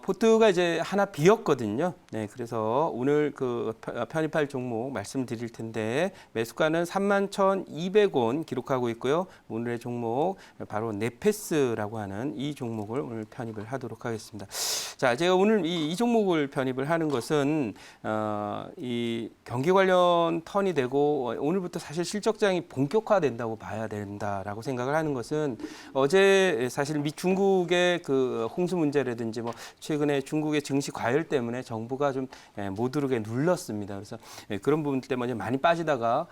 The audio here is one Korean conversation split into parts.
포트가 이제 하나 비었거든요. 네, 그래서 오늘 그 편입할 종목 말씀드릴 텐데 매수가는 31,200원 기록하고 있고요. 오늘의 종목 바로 네페스라고 하는 이 종목을 오늘 편입을 하도록 하겠습니다. 자, 제가 오늘 이 종목을 편입을 하는 것은 이 경기 관련 턴이 되고 오늘부터 사실 실적장이 본격화된다고 봐야 된다라고 생각을 하는 것은 어제 사실 미 중국의 그 홍수 문제라든지 뭐 최근에 중국의 증시 과열 때문에 정부가 좀 못 오르게 눌렀습니다. 그래서 그런 부분 때문에 많이 빠지다가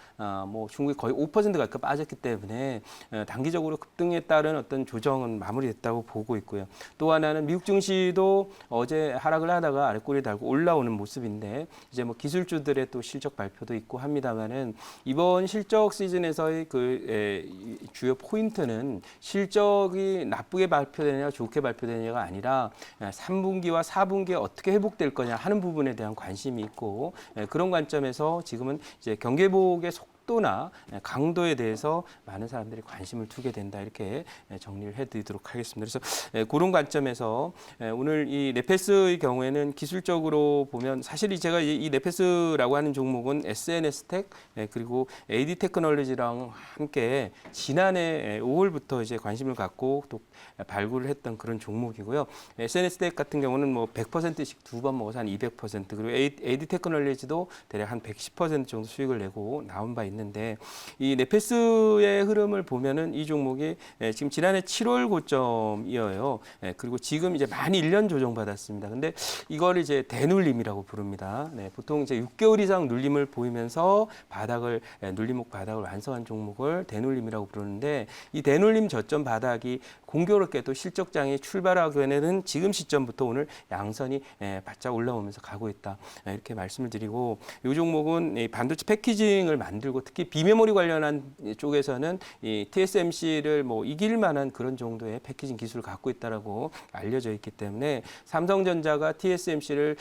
뭐 중국이 거의 5% 가까이 빠졌기 때문에 단기적으로 급등에 따른 어떤 조정은 마무리됐다고 보고 있고요. 또 하나는 미국 증시도 어제 하락을 하다가 아래꼬리 달고 올라오는 모습인데 이제 뭐 기술주들의 또 실적 발표도 있고 합니다만은 이번 실적 시즌에서의 그 주요 포인트는 실적이 나쁘게 발표되느냐 좋게 발표되느냐가 아니라 3분기와 4분기에 어떻게 회복될 거냐 하는 부분에 대한 관심이 있고 그런 관점에서 지금은 이제 경기회복의 속도나 강도에 대해서 많은 사람들이 관심을 두게 된다 이렇게 정리를 해드리도록 하겠습니다. 그래서 그런 관점에서 오늘 이 네페스의 경우에는 기술적으로 보면 사실 제가 이 네페스라고 하는 종목은 SNS 텍 그리고 AD 테크놀로지랑 함께 지난해 5월부터 이제 관심을 갖고 또 발굴을 했던 그런 종목이고요. SNS 텍 같은 경우는 뭐 100%씩 두 번 먹어서 한 200% 그리고 AD 테크놀로지도 대략 한 110% 정도 수익을 내고 나온 바 있는데 이 네페스의 흐름을 보면은 이 종목이 지금 지난해 7월 고점이어요. 그리고 지금 이제 많이 1년 조정받았습니다. 근데 이걸 이제 대눌림이라고 부릅니다. 네, 보통 이제 6개월 이상 눌림을 보이면서 바닥을 눌림목 바닥을 완성한 종목을 대눌림이라고 부르는데 이 대눌림 저점 바닥이 공교롭게도 실적장이 출발하게 되는 지금 시점부터 오늘 양선이 바짝 올라오면서 가고 있다. 이렇게 말씀을 드리고 이 종목은 반도체 패키징을 만들고 특히 비메모리 관련한 쪽에서는 이 TSMC를 뭐 이길 만한 그런 정도의 패키징 기술을 갖고 있다라고 알려져 있기 때문에 삼성전자가 TSMC를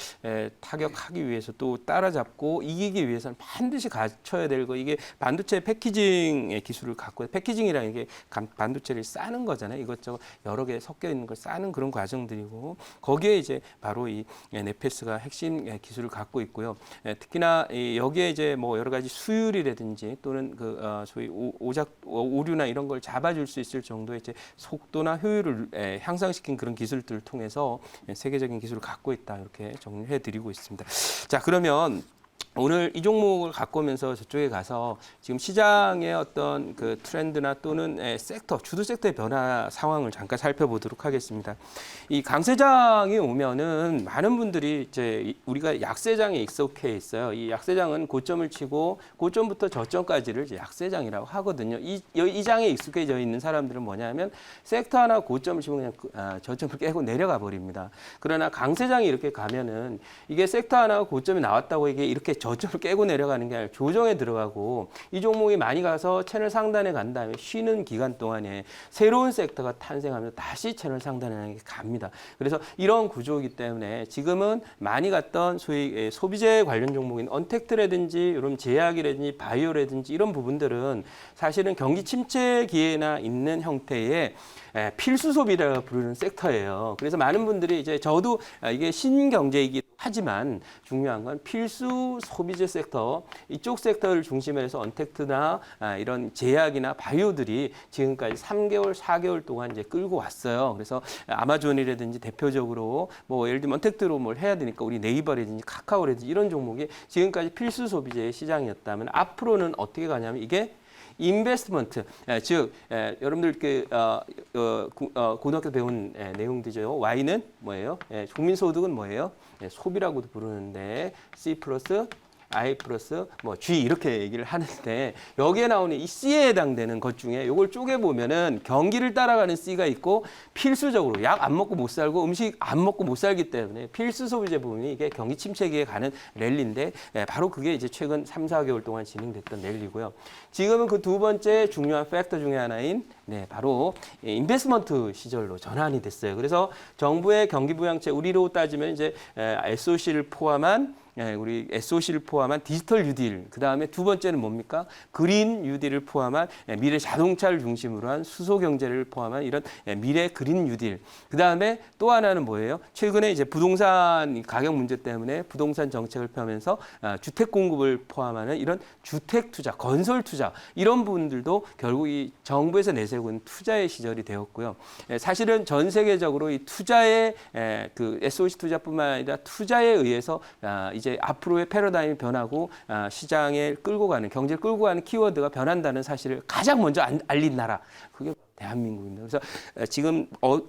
타격하기 위해서 또 따라잡고 이기기 위해서는 반드시 갖춰야 될 거 이게 반도체 패키징의 기술을 갖고 패키징이라는 게 반도체를 싸는 거잖아요. 이것저것 여러 개 섞여 있는 걸 싸는 그런 과정들이고 거기에 이제 바로 이 네페스가 핵심 기술을 갖고 있고요. 특히나 여기에 이제 뭐 여러 가지 수율이라든지 또는 그 소위 오류나 이런 걸 잡아줄 수 있을 정도의 이제 속도나 효율을 향상시킨 그런 기술들을 통해서 세계적인 기술을 갖고 있다 이렇게 정리해 드리고 있습니다. 자, 그러면 오늘 이 종목을 갖고 오면서 저쪽에 가서 지금 시장의 어떤 그 트렌드나 또는 섹터, 주도 섹터의 변화 상황을 잠깐 살펴보도록 하겠습니다. 이 강세장이 오면은 많은 분들이 이제 우리가 약세장에 익숙해 있어요. 이 약세장은 고점을 치고 고점부터 저점까지를 이제 약세장이라고 하거든요. 이 장에 익숙해져 있는 사람들은 뭐냐면 섹터 하나 고점을 치고 그냥 저점을 깨고 내려가 버립니다. 그러나 강세장이 이렇게 가면은 이게 섹터 하나 고점이 나왔다고 이게 이렇게 저점을 깨고 내려가는 게 아니라 조정에 들어가고 이 종목이 많이 가서 채널 상단에 간 다음에 쉬는 기간 동안에 새로운 섹터가 탄생하면서 다시 채널 상단에 갑니다. 그래서 이런 구조이기 때문에 지금은 많이 갔던 소위 소비재 관련 종목인 언택트라든지 이런 제약이라든지 바이오라든지 이런 부분들은 사실은 경기 침체 기회나 있는 형태의 필수 소비라고 부르는 섹터예요. 그래서 많은 분들이 이제 저도 이게 신경제이기도 하지만 중요한 건 필수 소비재 섹터 이쪽 섹터를 중심으로 해서 언택트나 이런 제약이나 바이오들이 지금까지 3개월, 4개월 동안 이제 끌고 왔어요. 그래서 아마존이라든지 대표적으로 뭐 예를 들면 언택트로 뭘 해야 되니까 우리 네이버라든지 카카오라든지 이런 종목이 지금까지 필수 소비재의 시장이었다면 앞으로는 어떻게 가냐면 이게 인베스트먼트, 즉 여러분들 고등학교 배운 내용들이죠. Y는 뭐예요? 국민소득은 뭐예요? 소비라고도 부르는데 C 플러스 I 플러스 뭐 G 이렇게 얘기를 하는데 여기에 나오는 이 C에 해당되는 것 중에 이걸 쪼개보면은 경기를 따라가는 C가 있고 필수적으로 약 안 먹고 못 살고 음식 안 먹고 못 살기 때문에 필수 소비재 부분이 이게 경기 침체기에 가는 랠리인데 바로 그게 이제 최근 3, 4개월 동안 진행됐던 랠리고요. 지금은 그 두 번째 중요한 팩터 중에 하나인 네, 바로 인베스트먼트 시절로 전환이 됐어요. 그래서 정부의 경기부양책 우리로 따지면 이제 SOC를 포함한 우리 SOC를 포함한 디지털 뉴딜, 그 다음에 두 번째는 뭡니까? 그린 뉴딜을 포함한 미래 자동차를 중심으로 한 수소 경제를 포함한 이런 미래 그린 뉴딜. 그 다음에 또 하나는 뭐예요? 최근에 이제 부동산 가격 문제 때문에 부동산 정책을 펴면서 주택 공급을 포함하는 이런 주택 투자, 건설 투자 이런 부분들도 결국 이 정부에서 내세우고 있는 투자의 시절이 되었고요. 사실은 전 세계적으로 이 투자의 그 SOC 투자뿐만 아니라 투자에 의해서 이제 앞으로의 패러다임이 변하고 시장에 끌고 가는 경제를 끌고 가는 키워드가 변한다는 사실을 가장 먼저 알린 나라 그게 대한민국입니다. 그래서 지금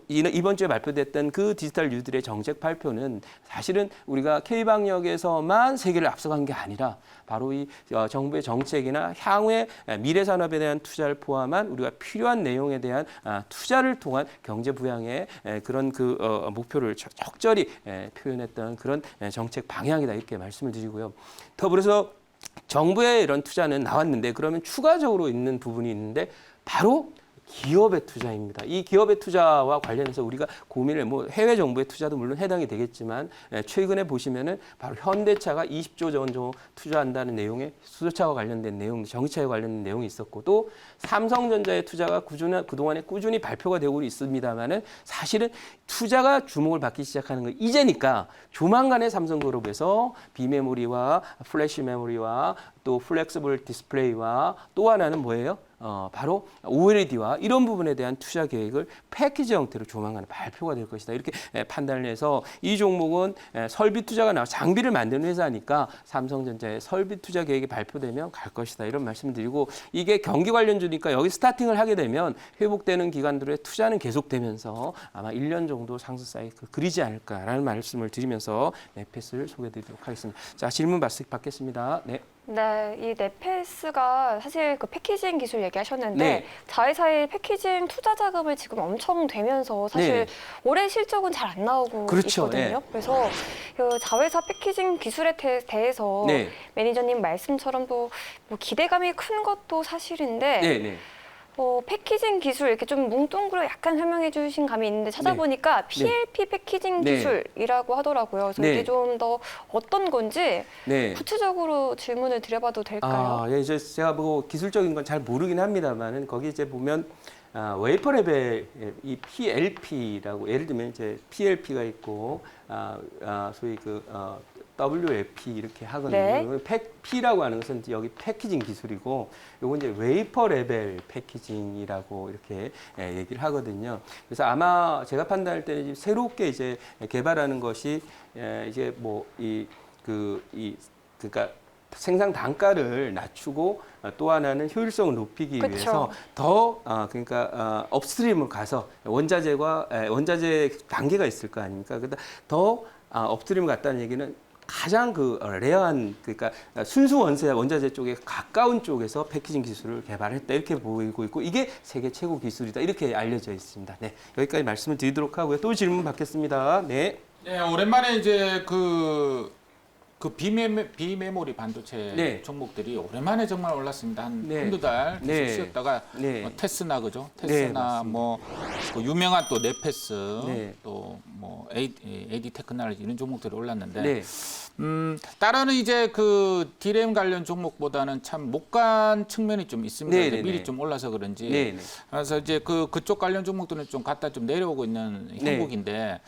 이번 주에 발표됐던 그 디지털 뉴딜의 정책 발표는 사실은 우리가 K방역에서만 세계를 앞서간 게 아니라 바로 이 정부의 정책이나 향후의 미래 산업에 대한 투자를 포함한 우리가 필요한 내용에 대한 투자를 통한 경제 부양의 그런 그 목표를 적절히 표현했던 그런 정책 방향이다 이렇게 말씀을 드리고요. 더불어서 정부의 이런 투자는 나왔는데 그러면 추가적으로 있는 부분이 있는데 바로 기업의 투자입니다. 이 기업의 투자와 관련해서 우리가 고민을 해외 정부의 투자도 물론 해당이 되겠지만 최근에 보시면은 바로 현대차가 20조 정도 투자한다는 내용의 수소차와 관련된 내용, 전기차에 관련된 내용이 있었고 또 삼성전자의 투자가 그동안에 꾸준히 발표가 되고 있습니다만은 사실은 투자가 주목을 받기 시작하는 건 이제니까 조만간에 삼성그룹에서 비메모리와 플래시 메모리와 또 플렉서블 디스플레이와 또 하나는 뭐예요? 바로 OLED와 이런 부분에 대한 투자 계획을 패키지 형태로 조만간 발표가 될 것이다. 이렇게 판단을 해서 이 종목은 설비 투자가 나와 장비를 만드는 회사니까 삼성전자의 설비 투자 계획이 발표되면 갈 것이다. 이런 말씀을 드리고 이게 경기 관련주니까 여기 스타팅을 하게 되면 회복되는 기관들의 투자는 계속되면서 아마 1년 정도 상승 사이클 그리지 않을까라는 말씀을 드리면서 넷패스를 소개해드리도록 하겠습니다. 자, 질문 받겠습니다. 네. 네, 이 넷패스가 사실 그 패키징 기술 얘기하셨는데 네. 자회사의 패키징 투자 자금을 지금 엄청 되면서 사실 네. 올해 실적은 잘 안 나오고 그렇죠. 있거든요. 네. 그래서 그 자회사 패키징 기술에 대해서 네. 매니저님 말씀처럼 또 뭐 기대감이 큰 것도 사실인데 네, 네. 패키징 기술 이렇게 좀 뭉뚱그려 약간 설명해 주신 감이 있는데 찾아보니까 PLP 패키징 네. 기술이라고 하더라고요. 그래서 네. 이게 좀 더 어떤 건지 네. 구체적으로 질문을 드려봐도 될까요? 예, 이제 제가 뭐 기술적인 건 잘 모르긴 합니다만은 거기 이제 보면 웨이퍼 레벨 이 PLP라고 예를 들면 이제 PLP가 있고 소위 그 WLP 이렇게 하거든요. 네. P라고 하는 것은 여기 패키징 기술이고 요건 이제 웨이퍼 레벨 패키징이라고 이렇게 얘기를 하거든요. 그래서 아마 제가 판단할 때는 새롭게 이제 개발하는 것이 이제 뭐 그러니까 생산 단가를 낮추고 또 하나는 효율성을 높이기 그쵸. 위해서 더 그러니까 업스트림을 가서 원자재 단계가 있을 거 아닙니까? 그러다 더 업스트림을 갔다는 얘기는 가장 레어한 그러니까 순수 원자재 쪽에 가까운 쪽에서 패키징 기술을 개발했다 이렇게 보이고 있고 이게 세계 최고 기술이다 이렇게 알려져 있습니다. 네, 여기까지 말씀을 드리도록 하고요. 또 질문 받겠습니다. 네. 네, 오랜만에 이제 그 비메모리 반도체 네. 종목들이 오랜만에 정말 올랐습니다. 네. 한두 달 계속 네. 쉬었다가 네. 테스나 그죠? 네, 테스나 맞습니다. 뭐 그 유명한 또 넷패스 네. 또 뭐 AD 테크놀로지 이런 종목들이 올랐는데 네. 따라는 이제 그 디램 관련 종목보다는 참 못 간 측면이 좀 있습니다. 네, 이제 네, 미리 네. 좀 올라서 그런지. 네, 네. 그래서 이제 그쪽 관련 종목들은 좀 갖다 좀 내려오고 있는 네. 형국인데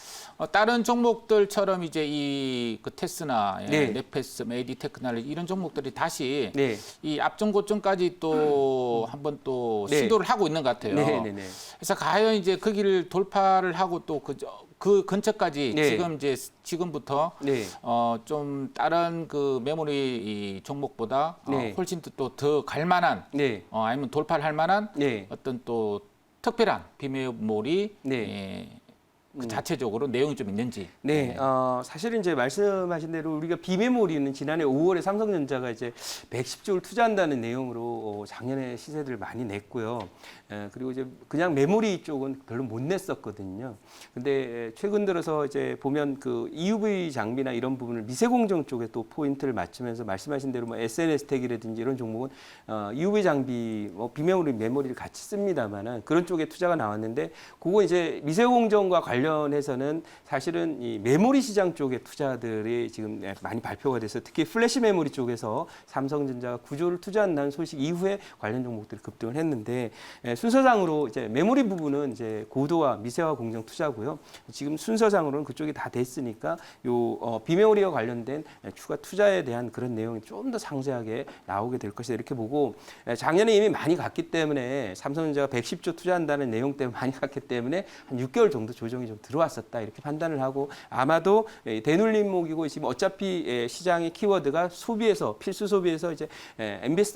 다른 종목들처럼 이제 이 그 테스나, 네. 넷패스, AD 테크놀로지 이런 종목들이 다시 네. 이 앞전 고점까지 또 한번 또 네. 시도를 하고 있는 것 같아요. 네, 네, 네. 그래서 과연 이제 그 길을 돌파를 하고 또 그 근처까지 네. 지금부터 네. 좀 다른 그 메모리 이 종목보다 네. 훨씬 또 더 갈만한 네. 아니면 돌파를 할 만한 네. 어떤 또 특별한 비메모리 네. 그 자체적으로 내용이 좀 있는지. 네, 사실은 이제 말씀하신 대로 우리가 비메모리는 지난해 5월에 삼성전자가 이제 110조를 투자한다는 내용으로 작년에 시세들을 많이 냈고요. 그리고 이제 그냥 메모리 쪽은 별로 못 냈었거든요. 근데 최근 들어서 이제 보면 그 EUV 장비나 이런 부분을 미세공정 쪽에 또 포인트를 맞추면서 말씀하신 대로 뭐 SNS 택이라든지 이런 종목은 EUV 장비, 뭐 비메모리, 메모리를 같이 씁니다만은 그런 쪽에 투자가 나왔는데 그거 이제 미세공정과 관련해서는 사실은 이 메모리 시장 쪽의 투자들이 지금 많이 발표가 돼서 특히 플래시 메모리 쪽에서 삼성전자가 9조를 투자한다는 소식 이후에 관련 종목들이 급등을 했는데 순서상으로 이제 메모리 부분은 이제 고도화 미세화 공정 투자고요. 지금 순서상으로는 그쪽이 다 됐으니까 요 비메모리와 관련된 추가 투자에 대한 그런 내용이 좀 더 상세하게 나오게 될 것이다 이렇게 보고 작년에 이미 많이 갔기 때문에 삼성전자가 110조 투자한다는 내용 때문에 많이 갔기 때문에 한 6개월 정도 조정이 좀 들어왔었다 이렇게 판단을 하고 아마도 대눌림목이고 지금 어차피 시장의 키워드가 소비에서 필수 소비에서 이제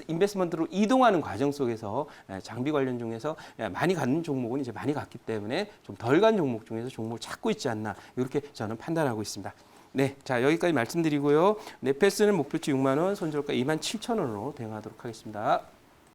인베스트먼트로 이동하는 과정 속에서 장비 관련 중에서 많이 가는 종목은 이제 많이 갔기 때문에 좀 덜 간 종목 중에서 종목을 찾고 있지 않나 이렇게 저는 판단하고 있습니다. 네, 자 여기까지 말씀드리고요. 네페스는 목표치 6만 원, 손절가 27,000원으로 대응하도록 하겠습니다.